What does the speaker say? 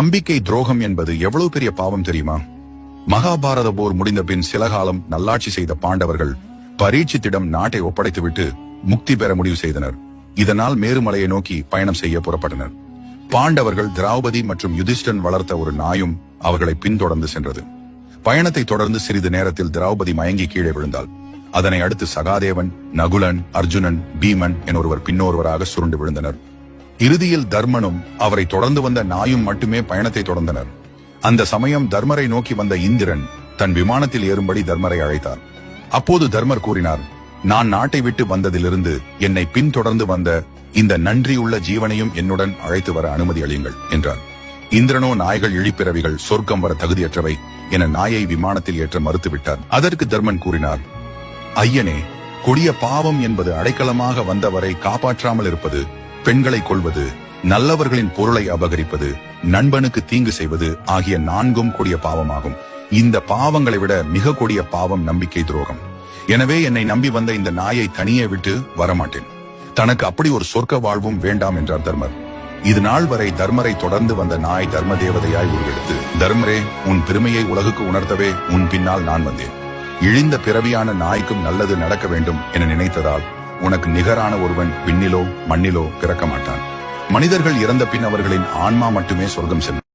நம்பிக்கை துரோகம் என்பது எவ்வளவு பெரிய பாவம் தெரியுமா? மகாபாரத போர் முடிந்த பின் சில காலம் நல்லாட்சி செய்த பாண்டவர்கள் பரீட்சித்திடம் நாட்டை ஒப்படைத்துவிட்டு முக்தி பெற முடிவு செய்தனர். இதனால் மேருமலையை நோக்கி பயணம் செய்ய புறப்பட்டனர். பாண்டவர்கள் திரௌபதி மற்றும் யுதிஷ்டன் வளர்த்த ஒரு நாயும் அவர்களை பின்தொடர்ந்து சென்றது. பயணத்தை தொடர்ந்து சிறிது நேரத்தில் திரௌபதி மயங்கி கீழே விழுந்தாள். அதனை அடுத்து சகாதேவன், நகுலன், அர்ஜுனன், பீமன் என ஒருவர் பின்னொருவராக சுருண்டு விழுந்தனர். இறுதியில் தர்மனும் அவரை தொடர்ந்து வந்த நாயும் மட்டுமே பயணத்தை தொடர்ந்தனர். அந்த சமயம் தர்மரை நோக்கி வந்த இந்திரன் தன் விமானத்தில் ஏறும்படி தர்மரை அழைத்தார். அப்போது தர்மர் கூறினார், நான் நாட்டை விட்டு வந்ததிலிருந்து என்னை பின்தொடர்ந்து வந்த இந்த நன்றியுள்ள ஜீவனையும் என்னுடன் அழைத்து வர அனுமதி அளியுங்கள் என்றார். இந்திரனோ நாய்கள் இழிப்பிறவிகள், சொர்க்கம் வர தகுதியற்றவை என நாயை விமானத்தில் ஏற்ற மறுத்துவிட்டார். அதற்கு தர்மன் கூறினார், ஐயனே, கொடிய பாவம் என்பது அடைக்கலமாக வந்தவரை காப்பாற்றாமல் இருப்பது, பெண்களை கொள்வது, நல்லவர்களின் பொருளை அபகரிப்பது, நண்பனுக்கு தீங்கு செய்வது ஆகிய 4 கொடிய பாவமாகும். இந்த பாவங்களை விட மிக கொடிய பாவம் நம்பிக்கை துரோகம். எனவே என்னை நம்பி வந்த இந்த நாயை தனியே விட்டு வரமாட்டேன். தனக்கு அப்படி ஒரு சொர்க்க வாழ்வும் வேண்டாம் என்றார் தர்மர். இது நாள் வரை தர்மரை தொடர்ந்து வந்த நாய் தர்ம தேவதையாய் உருவெடுத்து, தர்மரே, உன் பெருமையை உலகுக்கு உணர்த்தவே உன் பின்னால் நான் வந்தேன். இழிந்த பிறவியான நாய்க்கும் நல்லது நடக்க வேண்டும் என நினைத்ததால் உனக்கு நிகரான ஒருவன் விண்ணிலோ மண்ணிலோ பிறக்க மாட்டான். மனிதர்கள் இறந்த பின் அவர்களின் ஆன்மா மட்டுமே சொர்க்கம் செல்லும்.